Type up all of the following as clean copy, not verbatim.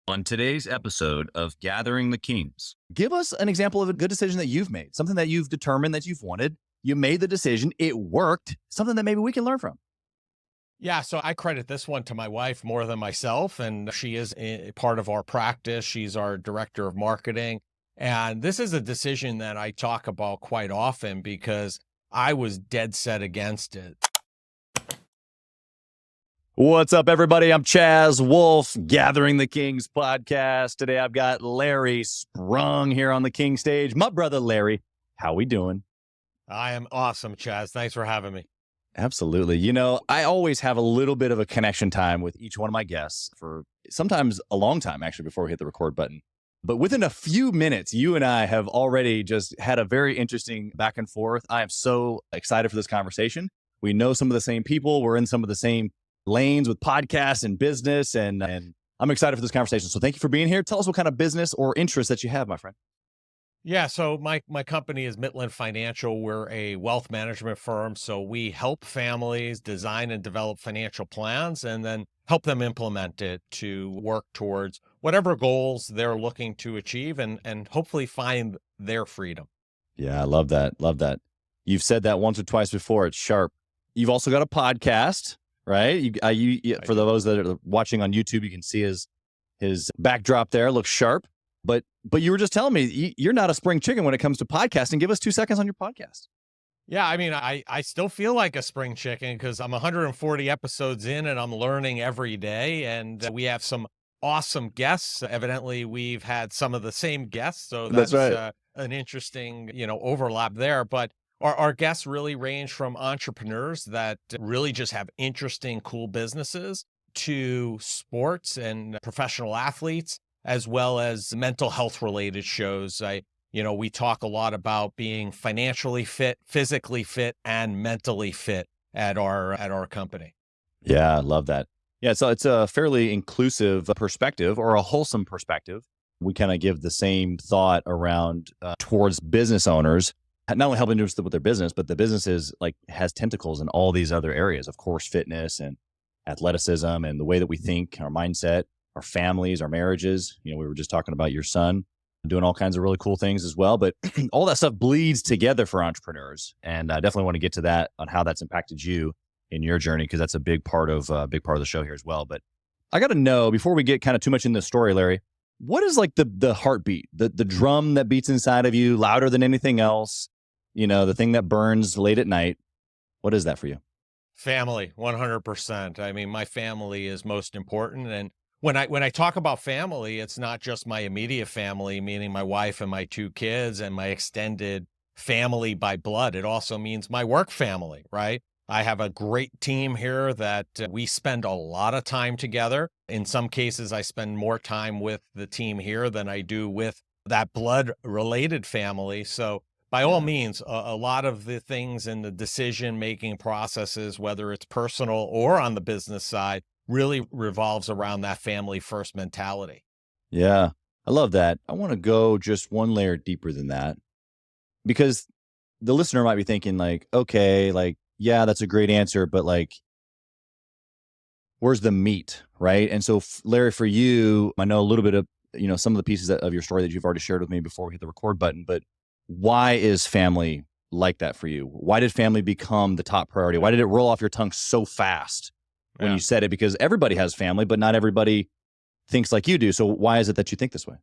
On today's episode of Gathering the Kings. Give us an example of a good decision that you've made, something that you've determined that you've wanted. You made the decision, it worked, something that maybe we can learn from. Yeah, so I credit this one to my wife more than myself, and she is a part of our practice. She's our director of marketing. And this is a decision that I talk about quite often because I was dead set against it. What's up, everybody? I'm Chaz, Wolfe, Gathering the Kings podcast. Today I've got Larry Sprung here on the King stage. My brother, Larry. How we doing? I am awesome, Chaz. Thanks for having me. Absolutely. You know, I always have a little bit of a connection time with each one of my guests for sometimes a long time, actually, before we hit the record button. But within a few minutes, you and I have already just had a very interesting back and forth. I am so excited for this conversation. We know some of the same people. We're in some of the same lanes with podcasts and business, and I'm excited for this conversation. So thank you for being here. Tell us what kind of business or interest that you have, my friend. Yeah, so my company is Mitlin Financial. We're a wealth management firm. So we help families design and develop financial plans and then help them implement it to work towards whatever goals they're looking to achieve and hopefully find their freedom. Yeah, I love that. Love that. You've said that once or twice before. It's sharp. You've also got a podcast, right? For those that are watching on YouTube, you can see his backdrop there. Looks sharp. But you were just telling me you're not a spring chicken when it comes to podcasting. Give us 2 seconds on your podcast. Yeah, I mean, I still feel like a spring chicken because I'm 140 episodes in and I'm learning every day. And we have some awesome guests. Evidently, we've had some of the same guests. So that's right. An interesting, overlap there. But our guests really range from entrepreneurs that really just have interesting, cool businesses to sports and professional athletes, as well as mental health related shows. We talk a lot about being financially fit, physically fit, and mentally fit at our company. Yeah, I love that. Yeah, so it's a fairly inclusive perspective or a wholesome perspective. We kind of give the same thought around towards business owners, not only helping them with their business, but the business is has tentacles in all these other areas, of course, fitness and athleticism and the way that we think, our mindset, our families, our marriages. We were just talking about your son doing all kinds of really cool things as well. But all that stuff bleeds together for entrepreneurs. And I definitely want to get to that on how that's impacted you in your journey, because that's a big part of the show here as well. But I got to know, before we get kind of too much in the story, Larry, what is the heartbeat, the drum that beats inside of you louder than anything else? The thing that burns late at night. What is that for you? Family, 100%. I mean, my family is most important. And when I talk about family, it's not just my immediate family, meaning my wife and my 2 kids and my extended family by blood. It also means my work family, right? I have a great team here that we spend a lot of time together. In some cases, I spend more time with the team here than I do with that blood related family. So by all means, a lot of the things in the decision-making processes, whether it's personal or on the business side, really revolves around that family first mentality. Yeah, I love that. I want to go just one layer deeper than that, because the listener might be thinking okay, yeah, that's a great answer, but where's the meat, right? And so, Larry, for you, I know a little bit of, some of the pieces of your story that you've already shared with me before we hit the record button, but why is family like that for you? Why did family become the top priority? Why did it roll off your tongue so fast when you said it? Because everybody has family, but not everybody thinks like you do. So why is it that you think this way?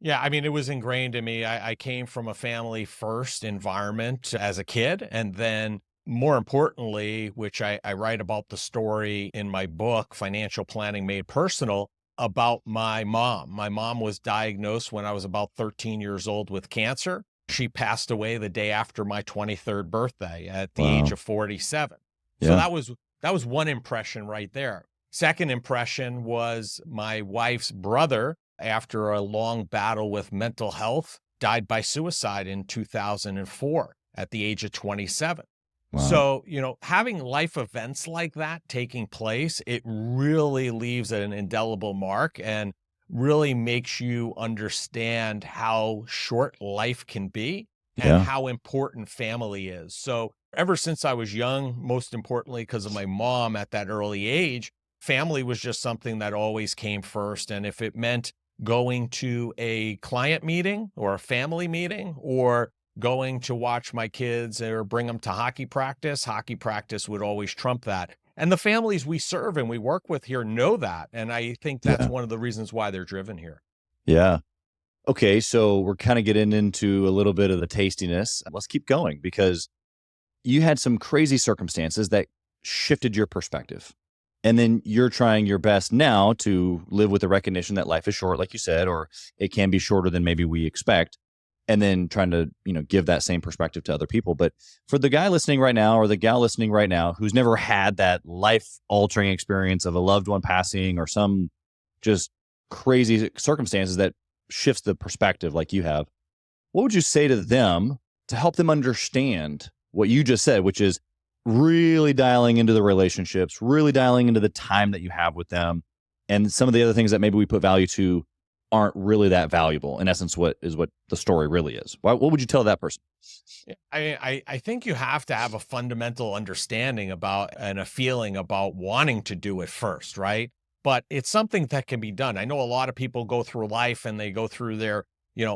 Yeah, I mean, it was ingrained in me. I came from a family first environment as a kid. And then more importantly, which I write about the story in my book, Financial Planning Made Personal, about my mom. My mom was diagnosed when I was about 13 years old with cancer. She passed away the day after my 23rd birthday at the age of 47. Yeah. So that was one impression right there. Second impression was my wife's brother, after a long battle with mental health, died by suicide in 2004 at the age of 27. Wow. So, having life events like that taking place, it really leaves an indelible mark and really makes you understand how short life can be and how important family is. So ever since I was young, most importantly, because of my mom at that early age, family was just something that always came first. And if it meant going to a client meeting or a family meeting or going to watch my kids or bring them to hockey practice would always trump that. And the families we serve and we work with here know that. And I think that's Yeah. one of the reasons why they're driven here. Yeah. Okay. So we're kind of getting into a little bit of the tastiness. Let's keep going because you had some crazy circumstances that shifted your perspective. And then you're trying your best now to live with the recognition that life is short, like you said, or it can be shorter than maybe we expect. And then trying to, give that same perspective to other people. But for the guy listening right now or the gal listening right now who's never had that life altering experience of a loved one passing or some just crazy circumstances that shifts the perspective like you have, what would you say to them to help them understand what you just said, which is really dialing into the relationships, really dialing into the time that you have with them, and some of the other things that maybe we put value to aren't really that valuable. In essence, what the story really is. What would you tell that person? I think you have to have a fundamental understanding about and a feeling about wanting to do it first, right? But it's something that can be done. I know a lot of people go through life and they go through their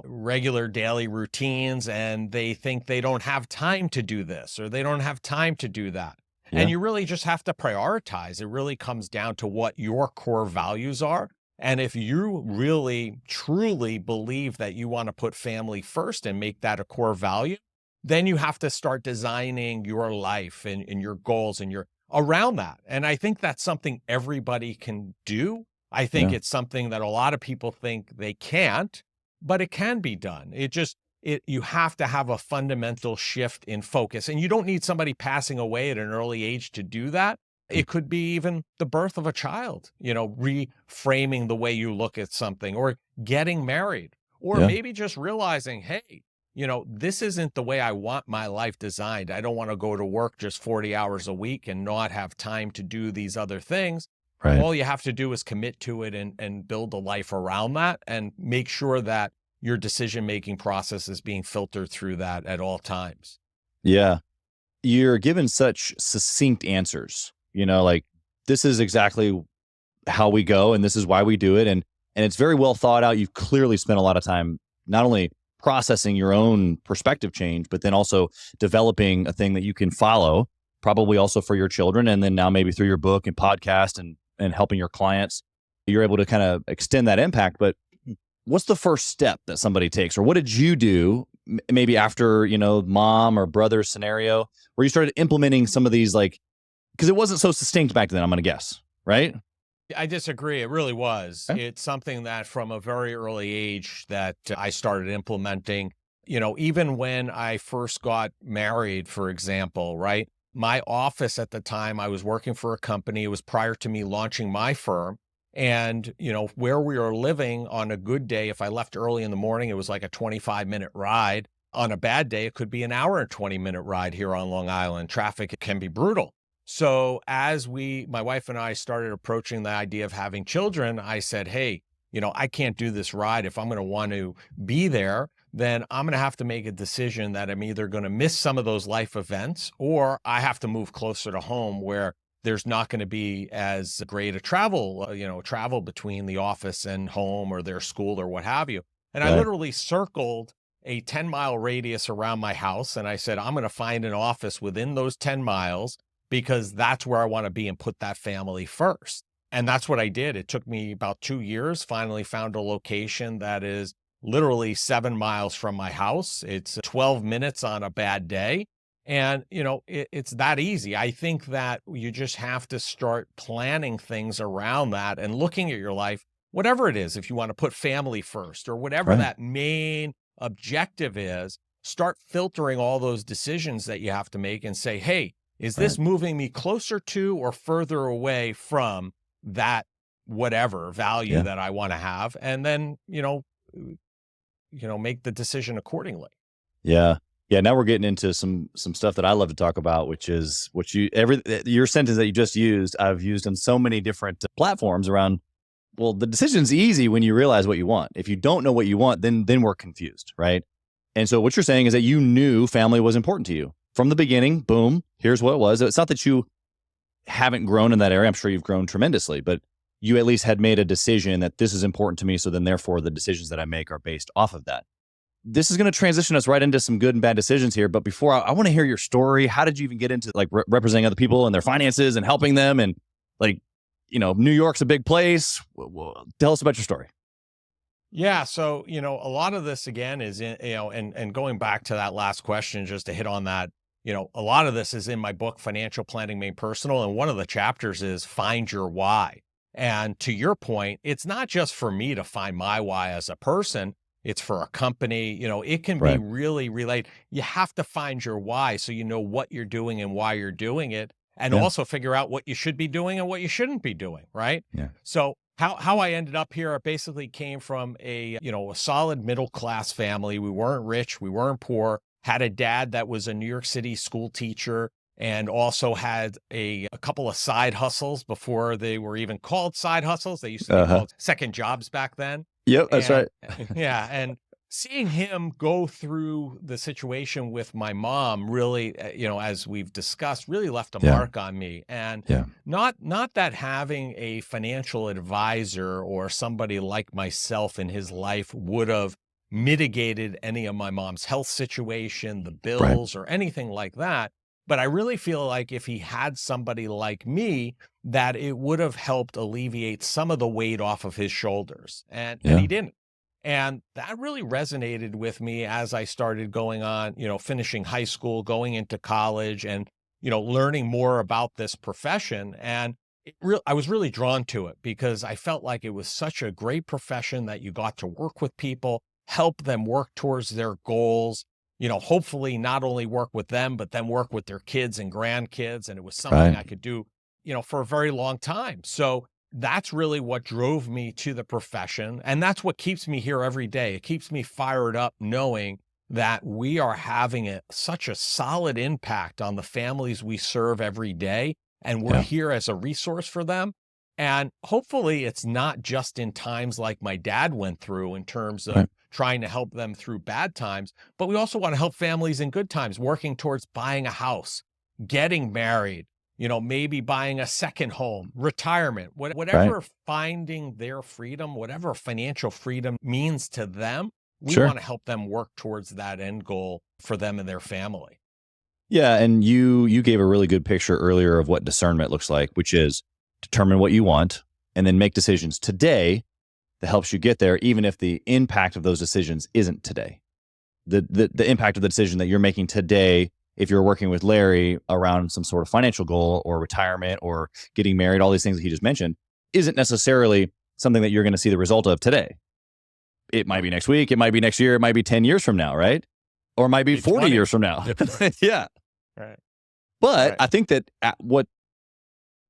regular daily routines and they think they don't have time to do this or they don't have time to do that. Yeah. And you really just have to prioritize. It really comes down to what your core values are. And if you really, truly believe that you want to put family first and make that a core value, then you have to start designing your life and your goals and your around that. And I think that's something everybody can do. I think it's something that a lot of people think they can't, but it can be done. You have to have a fundamental shift in focus, and you don't need somebody passing away at an early age to do that. It could be even the birth of a child, reframing the way you look at something, or getting married, or maybe just realizing, hey, this isn't the way I want my life designed. I don't want to go to work just 40 hours a week and not have time to do these other things. Right. All you have to do is commit to it and build a life around that and make sure that your decision-making process is being filtered through that at all times. Yeah. You're given such succinct answers, like this is exactly how we go and this is why we do it. And it's very well thought out. You've clearly spent a lot of time not only processing your own perspective change, but then also developing a thing that you can follow, probably also for your children. And then now maybe through your book and podcast and helping your clients, you're able to kind of extend that impact. But what's the first step that somebody takes, or what did you do maybe after, mom or brother scenario where you started implementing some of these, because it wasn't so succinct back then, I'm going to guess, right? I disagree. It really was. Okay. It's something that from a very early age that I started implementing, even when I first got married, for example, right? My office at the time, I was working for a company. It was prior to me launching my firm. And, where we were living on a good day, if I left early in the morning, it was like a 25-minute ride. On a bad day, it could be an hour and 20-minute ride here on Long Island. Traffic can be brutal. So as my wife and I started approaching the idea of having children, I said, hey, I can't do this ride. If I'm going to want to be there, then I'm going to have to make a decision that I'm either going to miss some of those life events or I have to move closer to home where there's not going to be as great a travel between the office and home or their school or what have you. And I literally circled a 10-mile radius around my house. And I said, I'm going to find an office within those 10 miles because that's where I want to be and put that family first. And that's what I did. It took me about 2 years, finally found a location that is literally 7 miles from my house. It's 12 minutes on a bad day. And, it's that easy. I think that you just have to start planning things around that and looking at your life, whatever it is, if you want to put family first or whatever that main objective is, start filtering all those decisions that you have to make and say, hey, is this moving me closer to or further away from that whatever value that I want to have? And then, make the decision accordingly. Yeah. Yeah. Now we're getting into some stuff that I love to talk about, which is your sentence that you just used. I've used on so many different platforms around. Well, the decision's easy when you realize what you want. If you don't know what you want, then we're confused, right? And so what you're saying is that you knew family was important to you from the beginning. Boom, here's what it was. It's not that you haven't grown in that area. I'm sure you've grown tremendously, but you at least had made a decision that this is important to me. So then therefore the decisions that I make are based off of that. This is going to transition us right into some good and bad decisions here. But before I want to hear your story. How did you even get into like representing other people and their finances and helping them? And like, New York's a big place. Tell us about your story. Yeah. So, a lot of this again is and going back to that last question, just to hit on that, a lot of this is in my book, Financial Planning Made Personal. And one of the chapters is find your why. And to your point, it's not just for me to find my why as a person. It's for a company, it can be Right. really related. You have to find your why so you know what you're doing and why you're doing it, and Yeah. also figure out what you should be doing and what you shouldn't be doing, right? Yeah. So how I ended up here, it basically came from a solid middle class family. We weren't rich, we weren't poor. Had a dad that was a New York City school teacher and also had a couple of side hustles before they were even called side hustles. They used to be called second jobs back then. Yep. That's right. Yeah. And seeing him go through the situation with my mom really, as we've discussed, really left a Yeah. mark on me. And Yeah. not that having a financial advisor or somebody like myself in his life would have mitigated any of my mom's health situation, the bills, or anything like that. But I really feel like if he had somebody like me, that it would have helped alleviate some of the weight off of his shoulders. And Yeah. he didn't. And that really resonated with me as I started going on, finishing high school, going into college, and, learning more about this profession. And I was really drawn to it because I felt like it was such a great profession that you got to work with people, help them work towards their goals, hopefully not only work with them, but then work with their kids and grandkids. And it was something Right. I could do, for a very long time. So that's really what drove me to the profession. And that's what keeps me here every day. It keeps me fired up knowing that we are having such a solid impact on the families we serve every day. And we're Yeah. here as a resource for them. And hopefully it's not just in times like my dad went through in terms of Right. trying to help them through bad times, but we also want to help families in good times, working towards buying a house, getting married, maybe buying a second home, retirement, whatever finding their freedom, whatever financial freedom means to them, we Sure. want to help them work towards that end goal for them and their family. Yeah, and you gave a really good picture earlier of what discernment looks like, which is determine what you want and then make decisions today that helps you get there, even if the impact of those decisions isn't today. The impact of the decision that you're making today, if you're working with Larry around some sort of financial goal or retirement or getting married, all these things that he just mentioned, isn't necessarily something that you're going to see the result of today. It might be next week, it might be next year, it might be 10 years from now, right? Or it might be 40 20. years from now. Yeah. Right. But Right. I think that what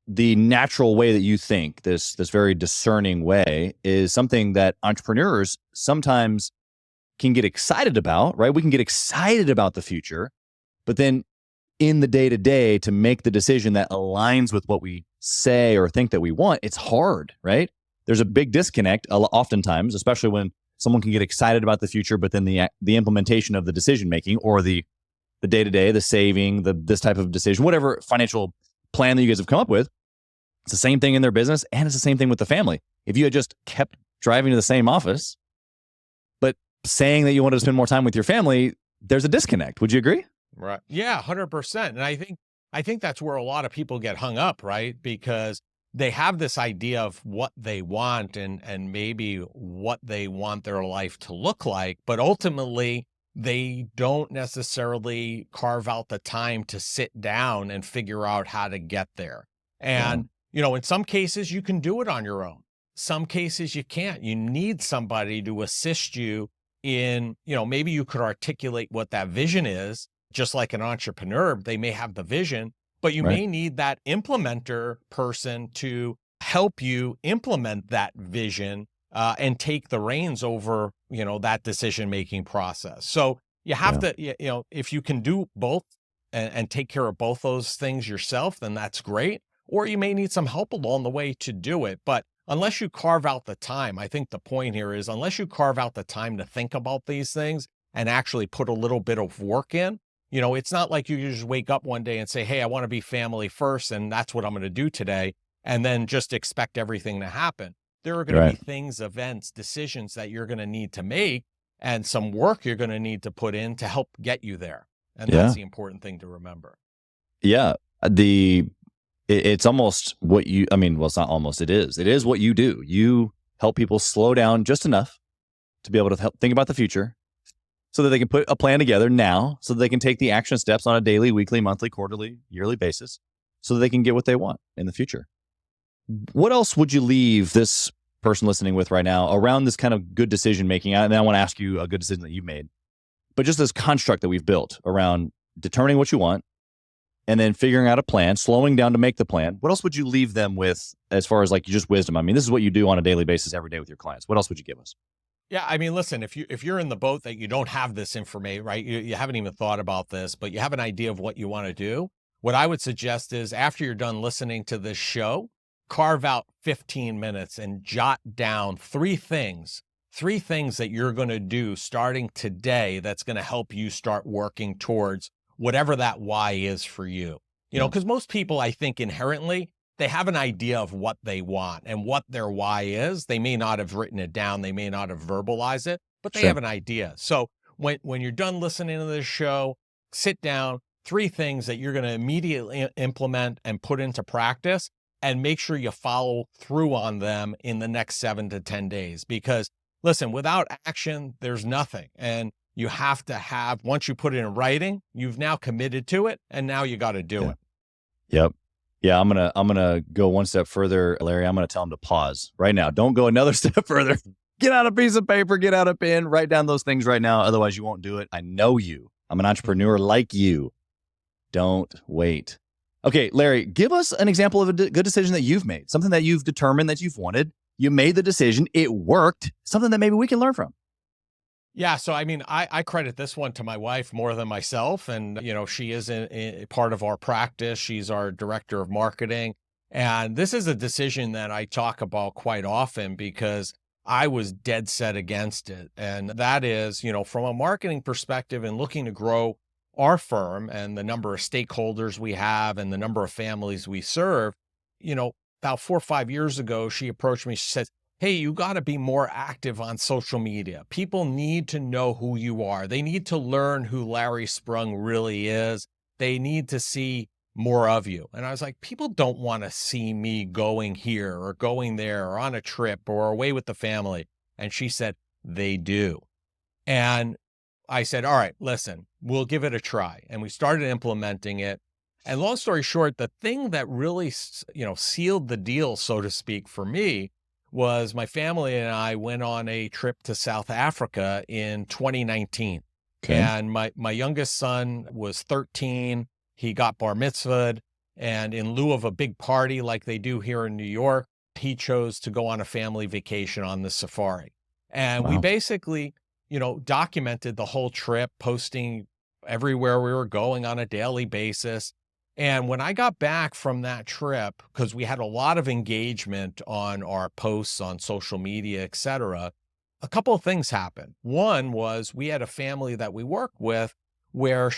the natural way that you think, this very discerning way, is something that entrepreneurs sometimes can get excited about, right? We can get excited about the future, but then in the day-to-day to make the decision that aligns with what we say or think that we want, it's hard, right? There's a big disconnect oftentimes, especially when someone can get excited about the future, but then the implementation of the decision-making or the day-to-day, the saving, this type of decision, whatever financial plan that you guys have come up with, it's the same thing in their business and it's the same thing with the family. If you had just kept driving to the same office, but saying that you wanted to spend more time with your family, there's a disconnect. Would you agree? Right. Yeah, 100%. And I think that's where a lot of people get hung up, right? Because they have this idea of what they want and maybe what they want their life to look like, but ultimately they don't necessarily carve out the time to sit down and figure out how to get there. And in some cases you can do it on your own. Some cases you can't. You need somebody to assist you in, maybe you could articulate what that vision is. Just like an entrepreneur, they may have the vision, but you may need that implementer person to help you implement that vision and take the reins over, that decision-making process. So you have to, if you can do both and take care of both those things yourself, then that's great. Or you may need some help along the way to do it. But unless you carve out the time, I think the point here is unless you carve out the time to think about these things and actually put a little bit of work in, It's not like you just wake up one day and say, hey, I want to be family first, and that's what I'm going to do today, and then just expect everything to happen. There are going to be Right. things, events, decisions that you're going to need to make and some work you're going to need to put in to help get you there. And that's Yeah. the important thing to remember. Yeah. It's almost what you, I mean, well, it's not almost, it is. It is what you do. You help people slow down just enough to be able to help think about the future so that they can put a plan together now so that they can take the action steps on a daily, weekly, monthly, quarterly, yearly basis so that they can get what they want in the future. What else would you leave this person listening with right now around this kind of good decision making? And I want to ask you a good decision that you've made, but just this construct that we've built around determining what you want and then figuring out a plan, slowing down to make the plan. What else would you leave them with as far as like just wisdom? I mean, this is what you do on a daily basis every day with your clients. What else would you give us? Yeah, I mean, listen, if you're in the boat that you don't have this information, right? You haven't even thought about this, but you have an idea of what you want to do. What I would suggest is after you're done listening to this show, carve out 15 minutes and jot down three things that you're going to do starting today that's going to help you start working towards whatever that why is for you. Because most people, I think inherently, they have an idea of what they want and what their why is. They may not have written it down. They may not have verbalized it, but they have an idea. So when you're done listening to this show, sit down, three things that you're going to immediately implement and put into practice, and make sure you follow through on them in the next 7 to 10 days. Because listen, without action, there's nothing. And you have to have, once you put it in writing, you've now committed to it, and now you got to do it. Yep. Yeah, I'm gonna go one step further, Larry. I'm gonna tell them to pause right now. Don't go another step further. Get out a piece of paper, get out a pen, write down those things right now. Otherwise, you won't do it. I know you. I'm an entrepreneur like you. Don't wait. Okay, Larry, give us an example of a good decision that you've made, something that you've determined that you've wanted. You made the decision. It worked. Something that maybe we can learn from. Yeah. So, I mean, I credit this one to my wife more than myself. And, she is a part of our practice. She's our director of marketing. And this is a decision that I talk about quite often because I was dead set against it. And that is, from a marketing perspective and looking to grow our firm and the number of stakeholders we have and the number of families we serve, about 4 or 5 years ago, she approached me. She said, hey, you got to be more active on social media. People need to know who you are. They need to learn who Larry Sprung really is. They need to see more of you. And I was like, people don't want to see me going here or going there or on a trip or away with the family. And she said, they do. And I said, all right, listen, we'll give it a try. And we started implementing it. And long story short, the thing that really, sealed the deal, so to speak, for me was my family and I went on a trip to South Africa in 2019. Okay. And my youngest son was 13. He got bar mitzvahed. And in lieu of a big party like they do here in New York, he chose to go on a family vacation on the safari. And we basically, documented the whole trip, posting everywhere we were going on a daily basis. And when I got back from that trip, because we had a lot of engagement on our posts on social media, et cetera, a couple of things happened. One was we had a family that we work with where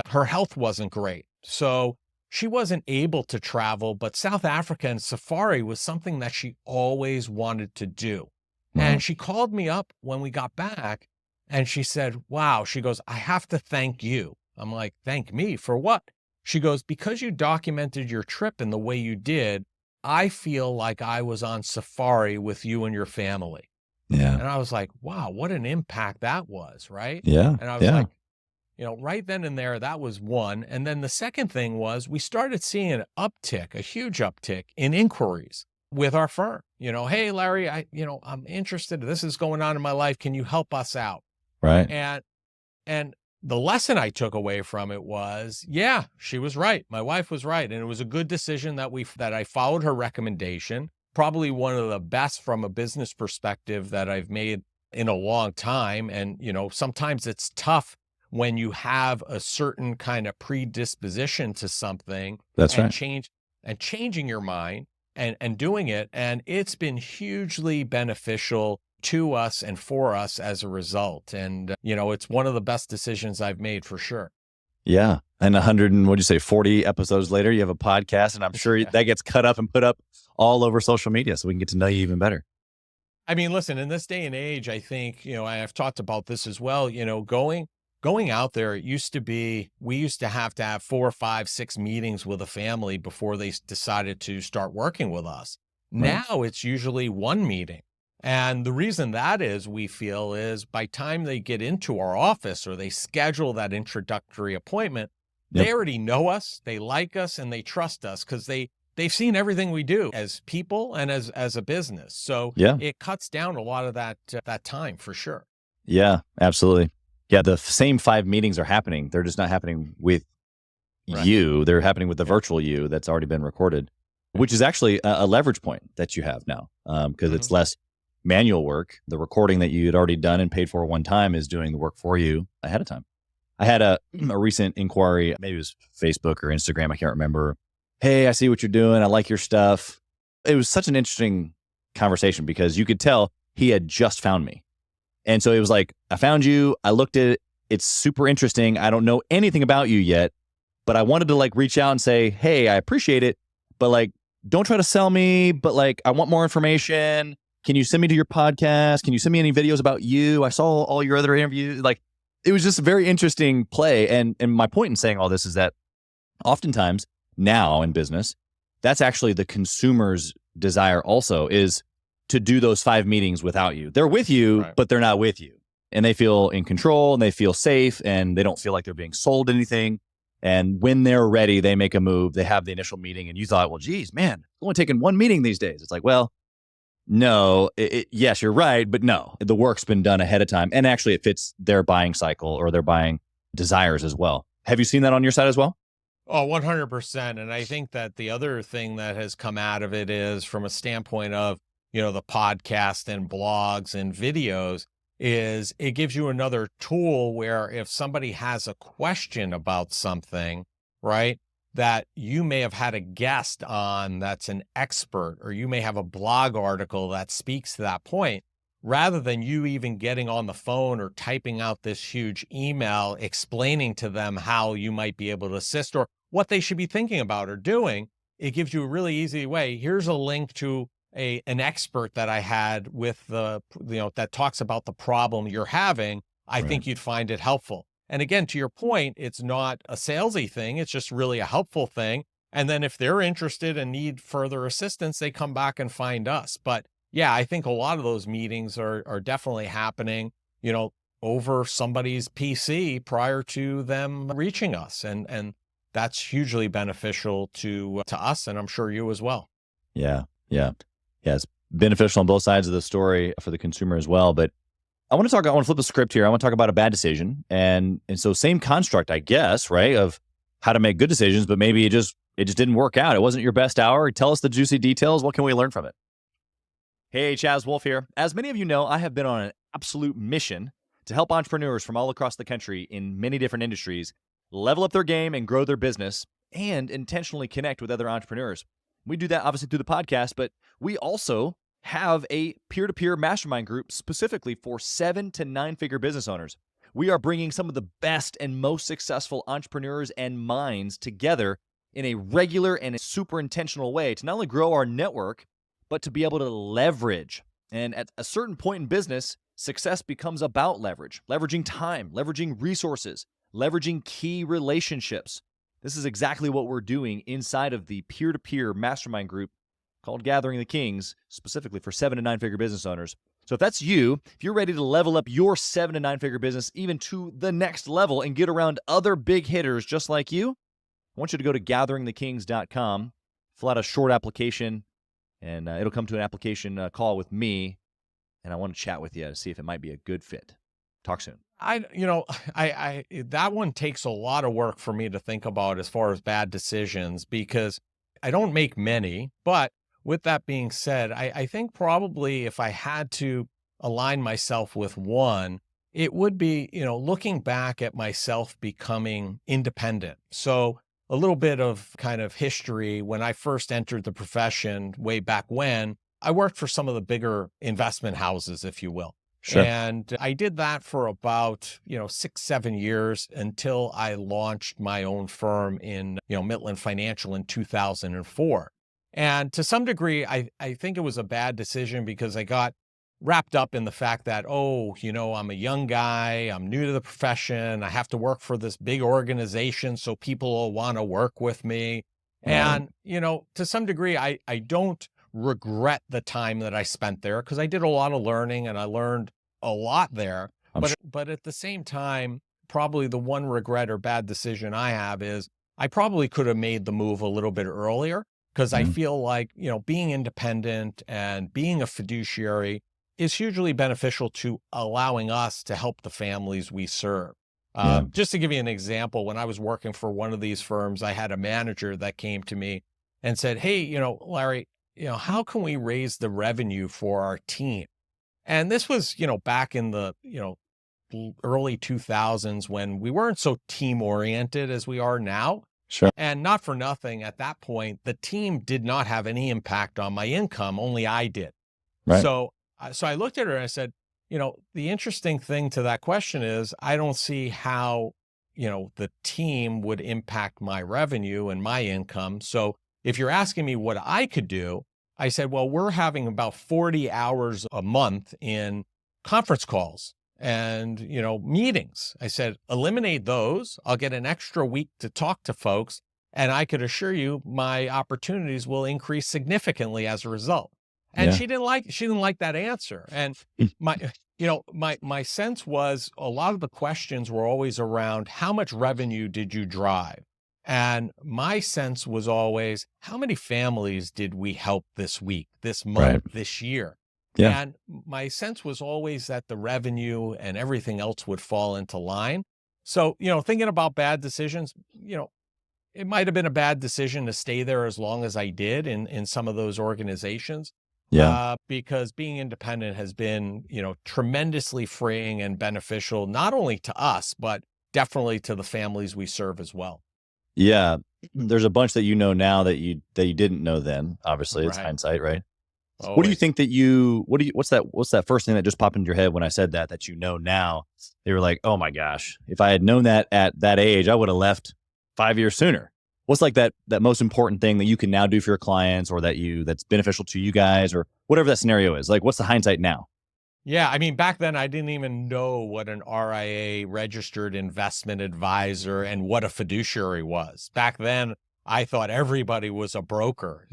her health wasn't great. So she wasn't able to travel, but South Africa and safari was something that she always wanted to do. And she called me up when we got back and she said, wow, she goes, I have to thank you. I'm like, thank me for what? She goes, because you documented your trip in the way you did, I feel like I was on safari with you and your family. Yeah. And I was like, wow, what an impact that was, right? Yeah. And I was like, right then and there, that was one. And then the second thing was we started seeing an uptick, a huge uptick in inquiries with our firm. Hey, Larry, I'm interested. This is going on in my life. Can you help us out? Right. And the lesson I took away from it was, yeah, she was right. My wife was right. And it was a good decision that I followed her recommendation, probably one of the best from a business perspective that I've made in a long time. And, sometimes it's tough when you have a certain kind of predisposition to something. That's right. Changing your mind and doing it. And it's been hugely beneficial to us and for us as a result. And, it's one of the best decisions I've made for sure. Yeah. And 100 and what'd you say, 40 episodes later, you have a podcast, and I'm sure that gets cut up and put up all over social media so we can get to know you even better. I mean, listen, in this day and age, I think, I've talked about this as well, going out there, it used to be, we used to have 4, 5, 6 meetings with a family before they decided to start working with us. Right. Now it's usually one meeting. And the reason that is, we feel, is by time they get into our office or they schedule that introductory appointment, Yep. they already know us, they like us, and they trust us because they've seen everything we do as people and as a business. So Yeah. it cuts down a lot of that time for sure. Yeah, absolutely. Yeah. The same 5 meetings are happening. They're just not happening with Right. you. They're happening with the Yeah. virtual you that's already been recorded, which is actually a leverage point that you have now, because it's less manual work. The recording that you had already done and paid for one time is doing the work for you ahead of time. I had a recent inquiry, maybe it was Facebook or Instagram, I can't remember. Hey, I see what you're doing. I like your stuff. It was such an interesting conversation because you could tell he had just found me. And so it was like, I found you. I looked at it. It's super interesting. I don't know anything about you yet, but I wanted to like reach out and say, hey, I appreciate it, but like, don't try to sell me, but like, I want more information. Can you send me to your podcast? Can you send me any videos about you? I saw all your other interviews. Like, it was just a very interesting play. And my point in saying all this is that oftentimes now in business, that's actually the consumer's desire also, is to do those 5 meetings without you. They're with you, Right. but they're not with you. And they feel in control and they feel safe and they don't feel like they're being sold anything. And when they're ready, they make a move. They have the initial meeting and you thought, well, geez, man, it's only taking 1 meeting these days. It's like, well, no, yes, you're right, but no, the work's been done ahead of time. And actually it fits their buying cycle or their buying desires as well. Have you seen that on your side as well? Oh, 100%. And I think that the other thing that has come out of it is from a standpoint of, the podcast and blogs and videos, is it gives you another tool where if somebody has a question about something, right, that you may have had a guest on that's an expert, or you may have a blog article that speaks to that point, rather than you even getting on the phone or typing out this huge email explaining to them how you might be able to assist or what they should be thinking about or doing. It gives you a really easy way. Here's a link to an expert that I had with that talks about the problem you're having. I Right. think you'd find it helpful. And again, to your point, it's not a salesy thing. It's just really a helpful thing. And then if they're interested and need further assistance, they come back and find us. But yeah, I think a lot of those meetings are definitely happening, over somebody's PC prior to them reaching us. And that's hugely beneficial to us, and I'm sure you as well. Yeah. Yeah. Yeah. It's beneficial on both sides of the story for the consumer as well. But I want to flip the script here. I want to talk about a bad decision. And so same construct, I guess, right? Of how to make good decisions, but maybe it just didn't work out. It wasn't your best hour. Tell us the juicy details. What can we learn from it? Hey, Chaz, Wolfe here. As many of you know, I have been on an absolute mission to help entrepreneurs from all across the country in many different industries level up their game and grow their business and intentionally connect with other entrepreneurs. We do that obviously through the podcast, but we also have a peer-to-peer mastermind group specifically for 7 to 9-figure business owners. We are bringing some of the best and most successful entrepreneurs and minds together in a regular and a super intentional way to not only grow our network, but to be able to leverage. And at a certain point in business, success becomes about leverage, leveraging time, leveraging resources, leveraging key relationships. This is exactly what we're doing inside of the peer-to-peer mastermind group called Gathering the Kings, specifically for 7 to 9-figure business owners. So if that's you, if you're ready to level up your 7 to 9-figure business even to the next level and get around other big hitters just like you, I want you to go to gatheringthekings.com, fill out a short application, and it'll come to an application call with me, and I want to chat with you to see if it might be a good fit. Talk soon. I that one takes a lot of work for me to think about as far as bad decisions, because I don't make many. But with that being said, I think probably if I had to align myself with one, it would be, looking back at myself becoming independent. So a little bit of kind of history. When I first entered the profession way back when, I worked for some of the bigger investment houses, if you will. Sure. And I did that for about, 6, 7 years until I launched my own firm in, Mitlin Financial in 2004. And to some degree, I think it was a bad decision because I got wrapped up in the fact that, I'm a young guy, I'm new to the profession, I have to work for this big organization, so people will want to work with me. Right. And, to some degree, I don't regret the time that I spent there because I did a lot of learning and I learned a lot there. I'm But sure. but at the same time, probably the one regret or bad decision I have is I probably could have made the move a little bit earlier because I Mhm. feel like, being independent and being a fiduciary is hugely beneficial to allowing us to help the families we serve. Yeah. Just to give you an example, when I was working for one of these firms, I had a manager that came to me and said, "Hey, Larry, how can we raise the revenue for our team?" And this was, back in the, early 2000s when we weren't so team oriented as we are now. Sure. And not for nothing, at that point, the team did not have any impact on my income, only I did. Right. So I looked at her and I said, the interesting thing to that question is I don't see how, the team would impact my revenue and my income. So if you're asking me what I could do, I said, well, we're having about 40 hours a month in conference calls and, meetings. I said, eliminate those. I'll get an extra week to talk to folks. And I could assure you my opportunities will increase significantly as a result. And Yeah. she didn't like that answer. And Mm. my sense was a lot of the questions were always around how much revenue did you drive? And my sense was always how many families did we help this week, this Right. month, this year? Yeah. And my sense was always that the revenue and everything else would fall into line. So, thinking about bad decisions, it might have been a bad decision to stay there as long as I did in some of those organizations Yeah. because being independent has been, tremendously freeing and beneficial, not only to us, but definitely to the families we serve as well. Yeah. There's a bunch that you know now that you didn't know then. Obviously, it's Right. hindsight, right? What do you Always. think what's that first thing that just popped into your head when I said that you know now? They were like, "Oh my gosh, if I had known that at that age, I would have left 5 years sooner." What's like that most important thing that you can now do for your clients or that's beneficial to you guys or whatever that scenario is? Like, what's the hindsight now? Yeah, I mean, back then I didn't even know what an RIA, registered investment advisor, and what a fiduciary was. Back then, I thought everybody was a broker.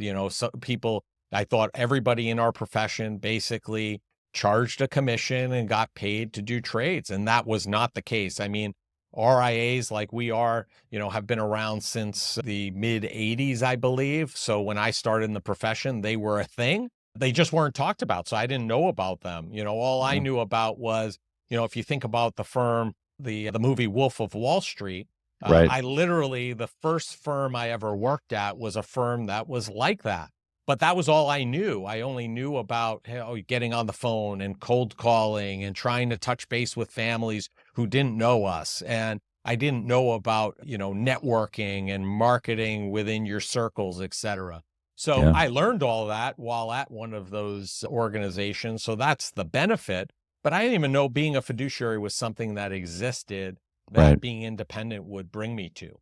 I thought everybody in our profession basically charged a commission and got paid to do trades. And that was not the case. I mean, RIAs like we are, have been around since the mid 80s, I believe. So when I started in the profession, they were a thing. They just weren't talked about. So I didn't know about them. All I Mhm. knew about was, if you think about the firm, the movie Wolf of Wall Street, Right. I literally, the first firm I ever worked at was a firm that was like that. But that was all I knew. I only knew about getting on the phone and cold calling and trying to touch base with families who didn't know us. And I didn't know about, networking and marketing within your circles, et cetera. So Yeah. I learned all that while at one of those organizations. So that's the benefit. But I didn't even know being a fiduciary was something that existed Right. that being independent would bring me to.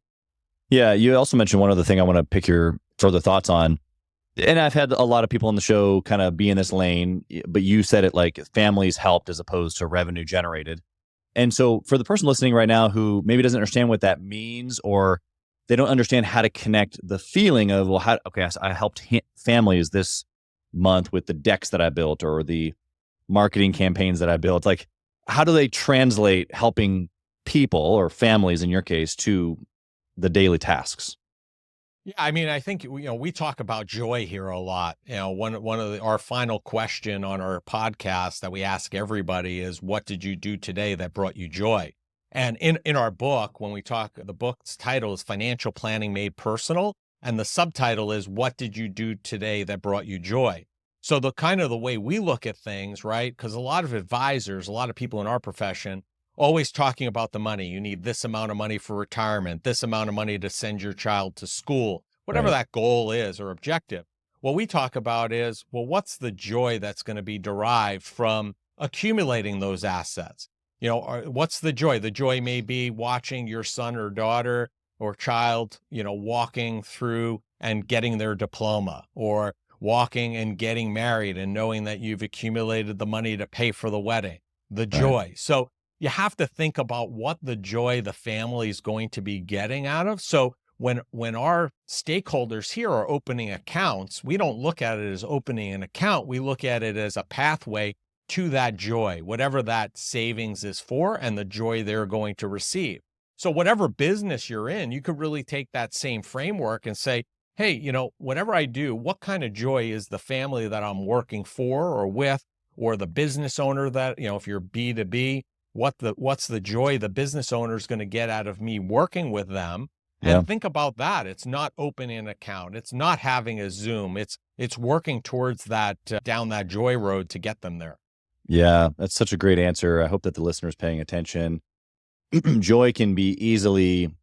Yeah. You also mentioned one other thing I want to pick your further thoughts on. And I've had a lot of people on the show kind of be in this lane, but you said it like families helped as opposed to revenue generated. And so for the person listening right now who maybe doesn't understand what that means or they don't understand how to connect the feeling of, well, I helped families this month with the decks that I built or the marketing campaigns that I built. Like, how do they translate helping people or families in your case to the daily tasks? Yeah, I mean, I think we talk about joy here a lot. One of our final question on our podcast that we ask everybody is, "What did you do today that brought you joy?" And in our book, when we talk, the book's title is Financial Planning Made Personal, and the subtitle is, "What did you do today that brought you joy?" So the kind of the way we look at things, right? Because a lot of advisors, a lot of people in our profession always talking about the money. You need this amount of money for retirement, this amount of money to send your child to school, whatever Right. that goal is or objective. What we talk about is, well, what's the joy that's going to be derived from accumulating those assets. What's the joy? The joy may be watching your son or daughter or child, walking through and getting their diploma, or walking and getting married and knowing that you've accumulated the money to pay for the wedding, the Right. joy. So you have to think about what the joy the family is going to be getting out of. So when our stakeholders here are opening accounts, we don't look at it as opening an account. We look at it as a pathway to that joy, whatever that savings is for, and the joy they're going to receive. So whatever business you're in, you could really take that same framework and say, hey, whatever I do, what kind of joy is the family that I'm working for or with, or the business owner that, if you're B2B, what's the joy the business owner is going to get out of me working with them? Yeah. And think about that. It's not opening an account. It's not having a Zoom. It's working towards that, down that joy road to get them there. Yeah. That's such a great answer. I hope that the listener's paying attention. Joy can be easily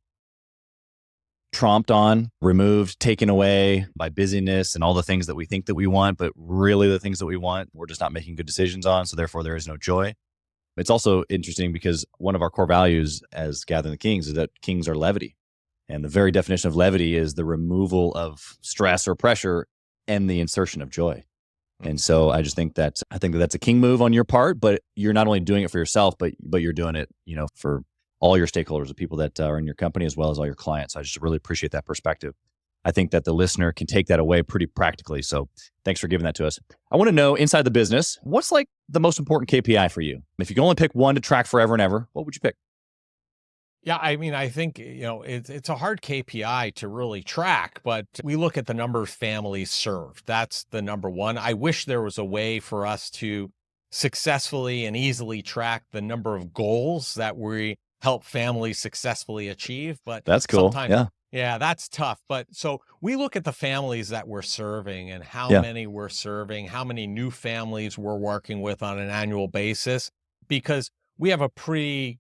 tromped on, removed, taken away by busyness and all the things that we think that we want, but really the things that we want, we're just not making good decisions on. So therefore there is no joy. It's also interesting because one of our core values as Gathering the Kings is that kings are levity. And the very definition of levity is the removal of stress or pressure and the insertion of joy. And so I think that that's a king move on your part, but you're not only doing it for yourself, but you're doing it, for all your stakeholders, the people that are in your company, as well as all your clients. I just really appreciate that perspective. I think that the listener can take that away pretty practically. So thanks for giving that to us. I want to know, inside the business, what's like the most important KPI for you? If you can only pick one to track forever and ever, what would you pick? Yeah, I think, it's a hard KPI to really track, but we look at the number of families served. That's the number one. I wish there was a way for us to successfully and easily track the number of goals that we help families successfully achieve, but That's cool. sometimes, yeah, that's tough. But so we look at the families that we're serving and how Yeah. many we're serving, how many new families we're working with on an annual basis, because we have a pretty,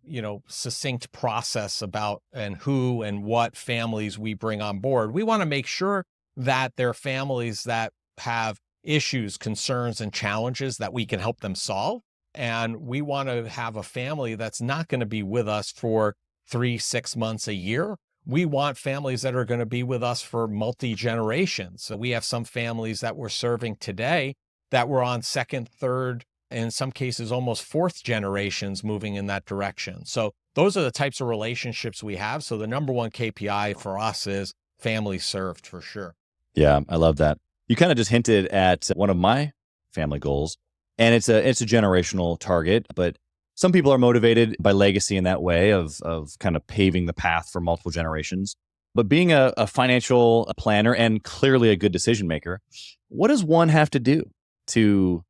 succinct process about and who and what families we bring on board. We want to make sure that they're families that have issues, concerns, and challenges that we can help them solve. And we want to have a family that's not going to be with us for 3-6 months, a year. We want families that are going to be with us for multi-generations. So we have some families that we're serving today that we're on second, third, in some cases, almost fourth generations moving in that direction. So those are the types of relationships we have. So the number one KPI for us is family served, for sure. Yeah, I love that. You kind of just hinted at one of my family goals, and it's a generational target, but some people are motivated by legacy in that way of kind of paving the path for multiple generations. But being a financial planner and clearly a good decision maker, what does one have to do to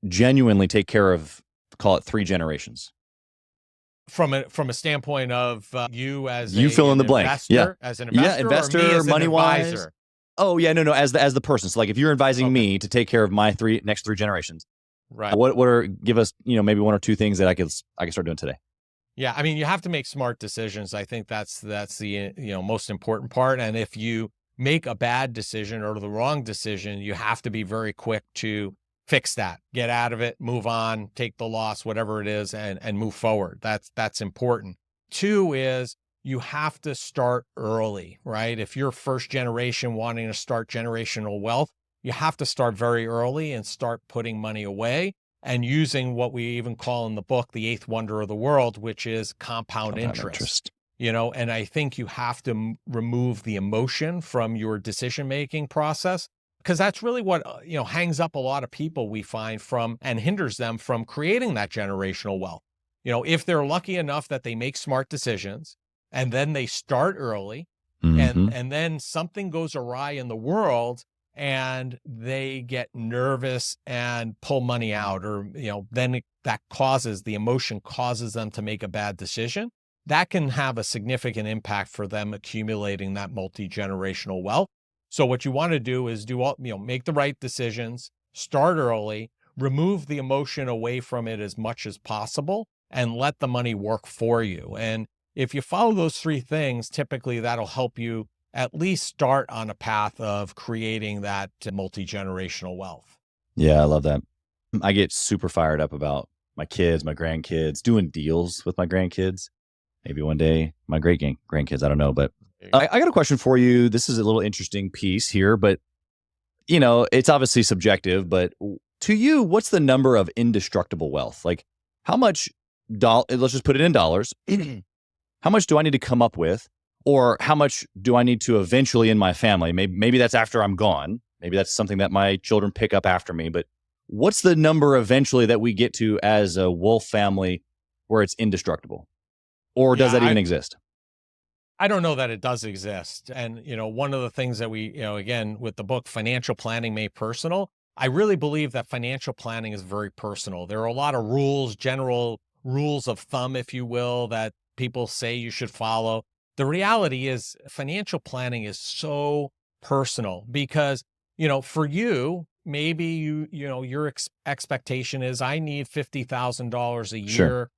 genuinely take care of, call it 3 generations? From a standpoint of you as You fill in the blank. Investor, as an investor, investor, or me as an money-wise. advisor? Oh yeah, no, as the person. So like if you're advising me to take care of my next three generations, Right. what are, give us, maybe 1 or 2 things that I can start doing today. Yeah, I mean, you have to make smart decisions. I think that's the most important part. And if you make a bad decision or the wrong decision, you have to be very quick to fix that, get out of it, move on, take the loss, whatever it is, and move forward. That's important. 2 is you have to start early, right? If you're first generation wanting to start generational wealth, you have to start very early and start putting money away and using what we even call in the book the 8th wonder of the world, which is compound interest. And I think you have to remove the emotion from your decision-making process, because that's really what, hangs up a lot of people, we find, from and hinders them from creating that generational wealth. If they're lucky enough that they make smart decisions and then they start early and then something goes awry in the world and they get nervous and pull money out, or, then that causes, the emotion causes them to make a bad decision. That can have a significant impact for them accumulating that multi-generational wealth. So what you want to do is make the right decisions, start early, remove the emotion away from it as much as possible, and let the money work for you. And if you follow those 3 things, typically that'll help you at least start on a path of creating that multi-generational wealth. Yeah, I love that. I get super fired up about my kids, my grandkids, doing deals with my grandkids. Maybe one day my great grandkids, I don't know. But I got a question for you. This is a little interesting piece here, but it's obviously subjective, but to you, what's the number of indestructible wealth? Like how much let's just put it in dollars. How much do I need to come up with? Or how much do I need to eventually in my family? Maybe that's after I'm gone. Maybe that's something that my children pick up after me. But what's the number eventually that we get to as a Wolfe family where it's indestructible? Or does that even exist? I don't know that it does exist. And, one of the things that we, again, with the book, Financial Planning Made Personal, I really believe that financial planning is very personal. There are a lot of rules, general rules of thumb, if you will, that people say you should follow. The reality is financial planning is so personal because, for you, maybe your expectation is I need $50,000 a year, Sure.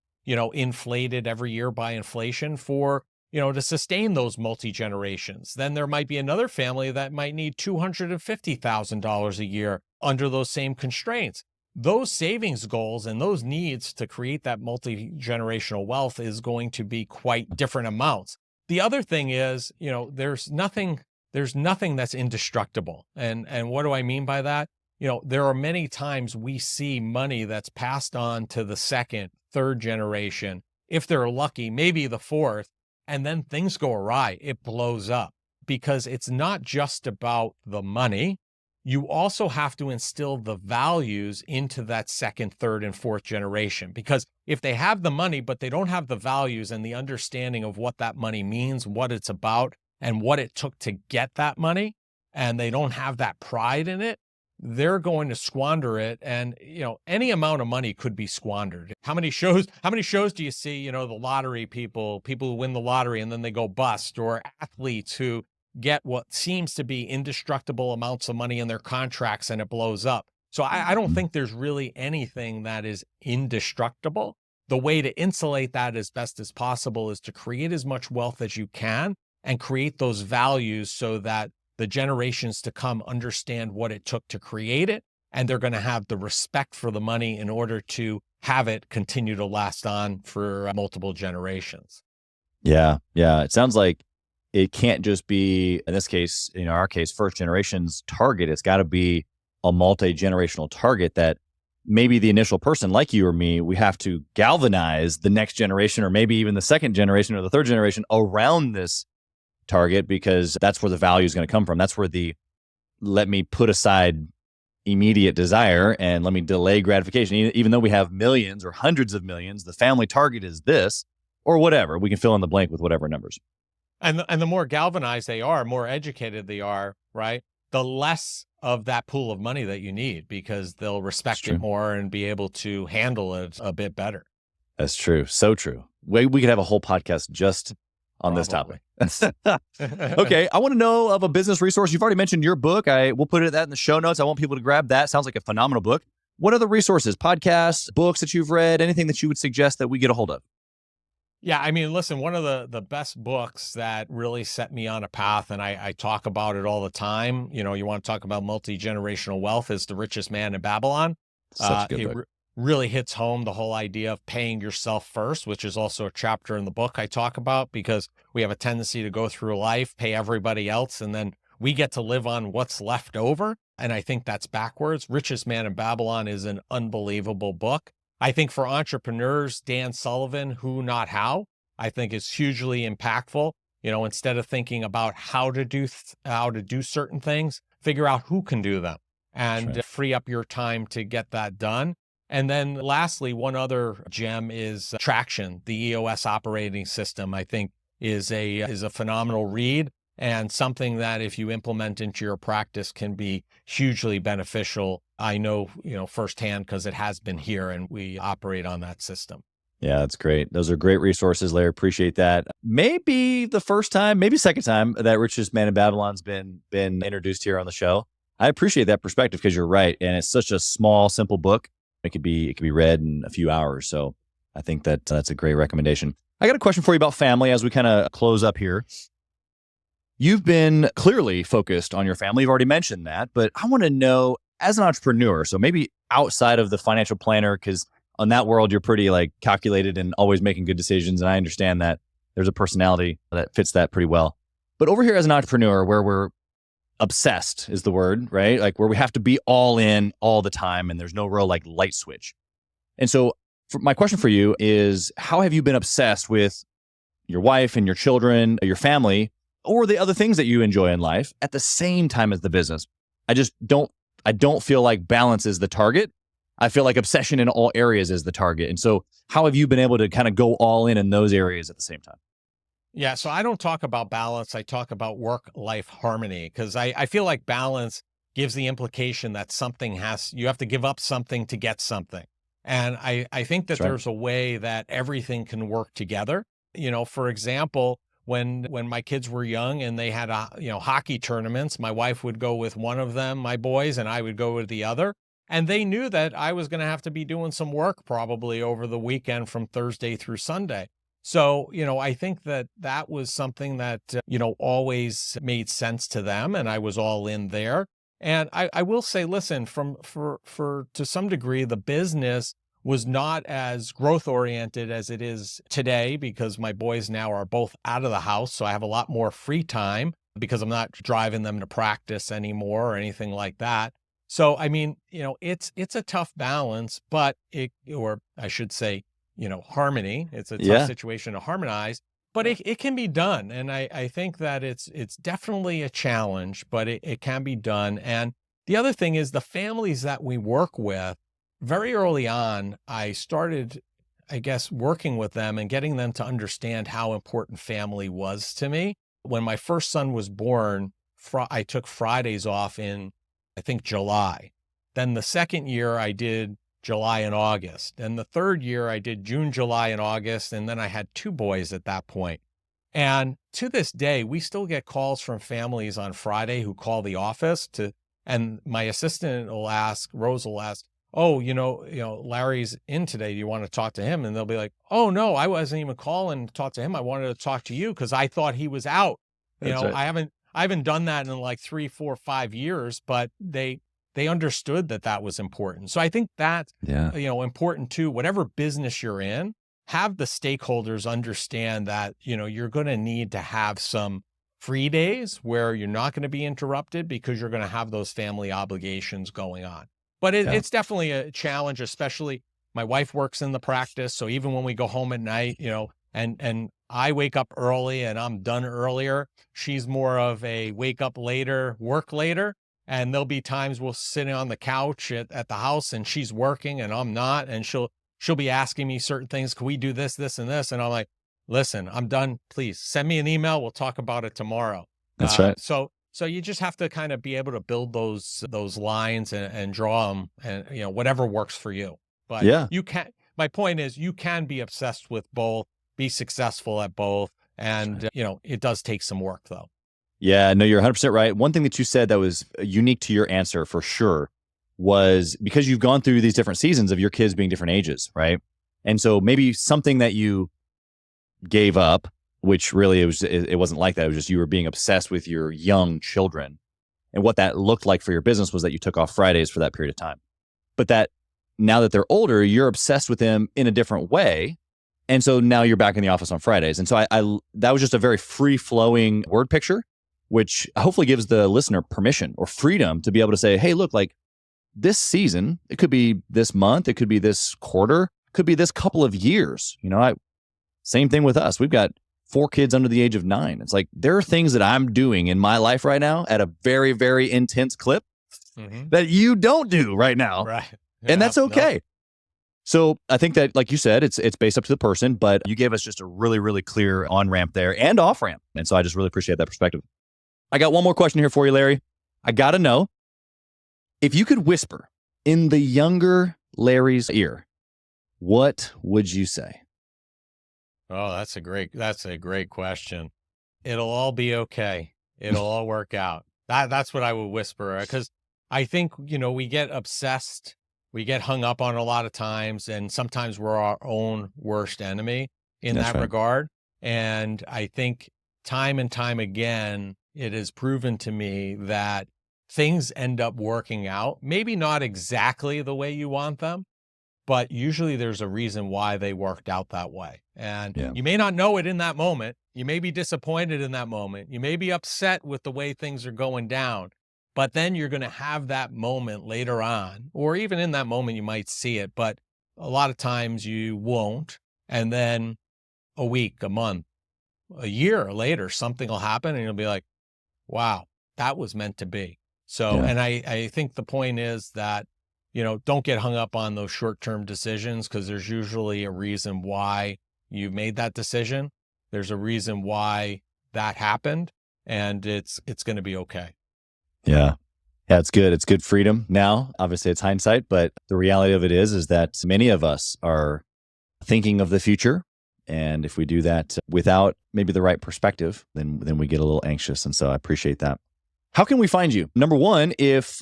Inflated every year by inflation for, to sustain those multi-generations. Then there might be another family that might need $250,000 a year under those same constraints. Those savings goals and those needs to create that multi-generational wealth is going to be quite different amounts. The other thing is, there's nothing that's indestructible. And what do I mean by that? There are many times we see money that's passed on to the second, third generation. If they're lucky, maybe the fourth, and then things go awry. It blows up because it's not just about the money. You also have to instill the values into that second, third, and fourth generation. Because if they have the money, but they don't have the values and the understanding of what that money means, what it's about, and what it took to get that money, and they don't have that pride in it, they're going to squander it. And, any amount of money could be squandered. How many shows do you see, the lottery people who win the lottery and then they go bust, or athletes who get what seems to be indestructible amounts of money in their contracts and it blows up. So I don't think there's really anything that is indestructible. The way to insulate that as best as possible is to create as much wealth as you can and create those values so that the generations to come understand what it took to create it, and they're going to have the respect for the money in order to have it continue to last on for multiple generations. Yeah. It sounds like it can't just be, in this case, in our case, first generation's target. It's got to be a multi-generational target that maybe the initial person like you or me, we have to galvanize the next generation or maybe even the second generation or the third generation around this target, because that's where the value is going to come from. That's where let me put aside immediate desire and let me delay gratification. Even though we have millions or hundreds of millions, the family target is this or whatever. We can fill in the blank with whatever numbers. And the more galvanized they are, more educated they are, right? The less of that pool of money that you need, because they'll respect it more and be able to handle it a bit better. That's true. So true. We could have a whole podcast just on this topic. Okay. I want to know of a business resource. You've already mentioned your book. We'll put that in the show notes. I want people to grab that. Sounds like a phenomenal book. What other resources, podcasts, books that you've read, anything that you would suggest that we get a hold of? Yeah, I mean, listen, one of the best books that really set me on a path, and I talk about it all the time, you want to talk about multi-generational wealth, is The Richest Man in Babylon. Such a good book. Really hits home the whole idea of paying yourself first, which is also a chapter in the book I talk about, because we have a tendency to go through life, pay everybody else, and then we get to live on what's left over. And I think that's backwards. Richest Man in Babylon is an unbelievable book. I think for entrepreneurs, Dan Sullivan, Who Not How, I think is hugely impactful. Instead of thinking about how to do certain things, figure out who can do them and free up your time to get that done. And then lastly, one other gem is Traction, the EOS operating system, I think is a phenomenal read, and something that if you implement into your practice can be hugely beneficial. I know, firsthand, because it has been here and we operate on that system. Yeah, that's great. Those are great resources, Larry. Appreciate that. Maybe the first time, maybe second time that Richest Man in Babylon's been introduced here on the show. I appreciate that perspective, because you're right. And it's such a small, simple book. It could be read in a few hours. So I think that's a great recommendation. I got a question for you about family as we kind of close up here. You've been clearly focused on your family. You've already mentioned that, but I want to know, as an entrepreneur, so maybe outside of the financial planner, because on that world, you're pretty like calculated and always making good decisions. And I understand that there's a personality that fits that pretty well. But over here as an entrepreneur, where we're obsessed is the word, right? Like where we have to be all in all the time and there's no real like light switch. And so my question for you is, how have you been obsessed with your wife and your children, your family, or the other things that you enjoy in life at the same time as the business? I don't feel like balance is the target. I feel like obsession in all areas is the target. And so how have you been able to kind of go all in those areas at the same time? Yeah, so I don't talk about balance. I talk about work-life harmony because I feel like balance gives the implication that you have to give up something to get something. And I think that That's right. there's a way that everything can work together. For example, when my kids were young and they had hockey tournaments, my wife would go with one of them, my boys, and I would go with the other. And they knew that I was going to have to be doing some work probably over the weekend from Thursday through Sunday. So, I think that that was something that, always made sense to them and I was all in there. And I will say, listen, for to some degree, the business was not as growth oriented as it is today because my boys now are both out of the house. So I have a lot more free time because I'm not driving them to practice anymore or anything like that. So, I mean, it's a tough balance, or I should say, harmony. It's a tough Yeah. situation to harmonize, but it can be done. And I think that it's definitely a challenge, but it can be done. And the other thing is the families that we work with, very early on, I started, I guess, working with them and getting them to understand how important family was to me. When my first son was born, I took Fridays off in, I think, July. Then the second year I did July and August. And the third year I did June, July, and August. And then I had two boys at that point. And to this day, we still get calls from families on Friday who call the office and my assistant Rose will ask, oh, Larry's in today. Do you want to talk to him? And they'll be like, oh no, I wasn't even calling to talk to him. I wanted to talk to you because I thought he was out. That's right. I haven't done that in like 3, 4, 5 years, but they understood that was important. So I think that's, Yeah. important too. Whatever business you're in, have the stakeholders understand that, you're going to need to have some free days where you're not going to be interrupted because you're going to have those family obligations going on. But Yeah. it's definitely a challenge, especially my wife works in the practice. So even when we go home at night, and I wake up early and I'm done earlier, she's more of a wake up later, work later. And there'll be times we'll sit on the couch at the house and she's working and I'm not. And she'll be asking me certain things. Can we do this, this, and this? And I'm like, listen, I'm done. Please send me an email. We'll talk about it tomorrow. That's right. So you just have to kind of be able to build those lines and draw them and, whatever works for you. But Yeah. my point is you can be obsessed with both, be successful at both. And, it does take some work though. Yeah, no, you're 100% right. One thing that you said that was unique to your answer for sure was because you've gone through these different seasons of your kids being different ages, right? And so maybe something that you gave up, which really it wasn't like that. It was just you were being obsessed with your young children. And what that looked like for your business was that you took off Fridays for that period of time. But that now that they're older, you're obsessed with them in a different way. And so now you're back in the office on Fridays. And so I that was just a very free flowing word picture, which hopefully gives the listener permission or freedom to be able to say, hey, look, like this season, it could be this month, it could be this quarter, it could be this couple of years. Same thing with us. We've got 4 kids under the age of 9. It's like there are things that I'm doing in my life right now at a very, very intense clip that you don't do right now. Right. And that's No. okay. So I think that, like you said, it's based up to the person, but you gave us just a really, really clear on-ramp there and off-ramp. And so I just really appreciate that perspective. I got one more question here for you, Larry. I got to know, if you could whisper in the younger Larry's ear, what would you say? Oh, that's a great question. It'll all be okay. It'll all work out. That's what I would whisper because I think, we get obsessed. We get hung up on a lot of times, and sometimes we're our own worst enemy in That's that right. regard. And I think time and time again, it is proven to me that things end up working out, maybe not exactly the way you want them, but usually there's a reason why they worked out that way. And Yeah. you may not know it in that moment. You may be disappointed in that moment. You may be upset with the way things are going down, but then you're going to have that moment later on, or even in that moment, you might see it, but a lot of times you won't. And then a week, a month, a year later, something will happen and you'll be like, wow, that was meant to be. So, Yeah. and I think the point is that, don't get hung up on those short-term decisions, because there's usually a reason why you made that decision. There's a reason why that happened, and it's going to be okay. Yeah. Yeah, it's good. It's good freedom. Now, obviously it's hindsight, but the reality of it is that many of us are thinking of the future. And if we do that without maybe the right perspective, then we get a little anxious. And so I appreciate that. How can we find you? Number one, if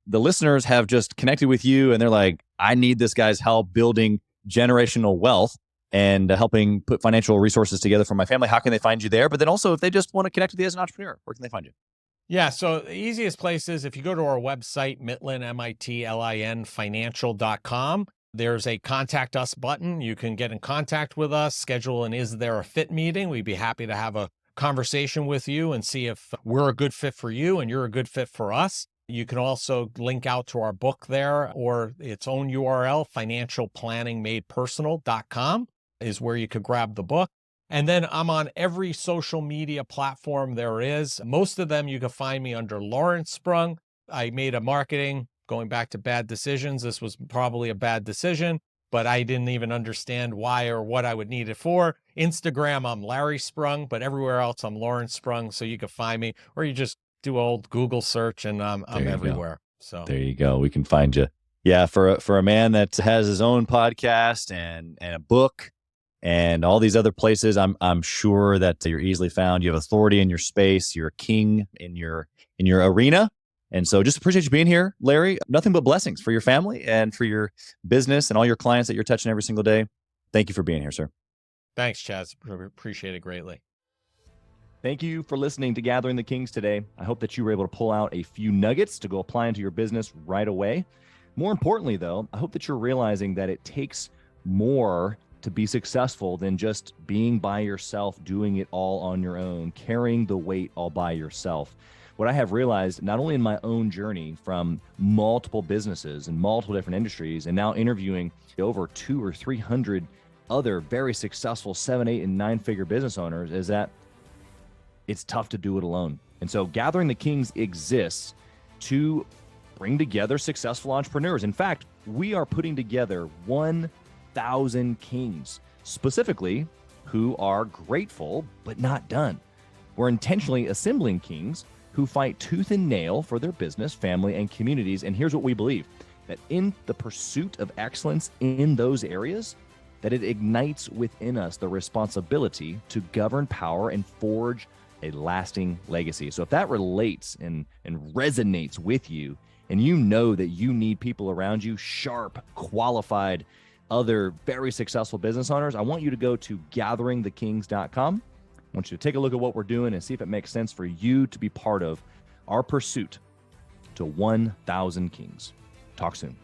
the listeners have just connected with you and they're like, I need this guy's help building generational wealth and helping put financial resources together for my family, how can they find you there? But then also, if they just want to connect with you as an entrepreneur, where can they find you? Yeah. So the easiest place is if you go to our website, Mitlin, Mitlin financial.com, there's a contact us button. You can get in contact with us, schedule an Is There a Fit meeting. We'd be happy to have a conversation with you and see if we're a good fit for you and you're a good fit for us. You can also link out to our book there, or its own URL, financialplanningmadepersonal.com is where you could grab the book. And then I'm on every social media platform there is. Most of them you can find me under Larry Sprung. I made a marketing, going back to bad decisions. This was probably a bad decision, but I didn't even understand why or what I would need it for. Instagram, I'm Larry Sprung, but everywhere else I'm Larry Sprung. So you can find me, or you just do old Google search and I'm everywhere. So there you go. We can find you. Yeah. For a man that has his own podcast and a book and all these other places, I'm sure that you're easily found. You have authority in your space. You're a king in your arena. And so just appreciate you being here, Larry. Nothing but blessings for your family and for your business and all your clients that you're touching every single day. Thank you for being here, sir. Thanks, Chaz. Appreciate it greatly. Thank you for listening to Gathering the Kings today. I hope that you were able to pull out a few nuggets to go apply into your business right away. More importantly, though, I hope that you're realizing that it takes more to be successful than just being by yourself, doing it all on your own, carrying the weight all by yourself. What I have realized, not only in my own journey from multiple businesses and multiple different industries, and now interviewing over 200 or 300 other very successful 7, 8, and 9-figure business owners, is that it's tough to do it alone. And so Gathering the Kings exists to bring together successful entrepreneurs. In fact, we are putting together 1,000 kings, specifically who are grateful but not done. We're intentionally assembling kings who fight tooth and nail for their business, family, and communities. And here's what we believe, that in the pursuit of excellence in those areas, that it ignites within us the responsibility to govern power and forge a lasting legacy. So if that relates and resonates with you, and you know that you need people around you, sharp, qualified, other very successful business owners, I want you to go to gatheringthekings.com. I want you to take a look at what we're doing and see if it makes sense for you to be part of our pursuit to 1,000 kings. Talk soon.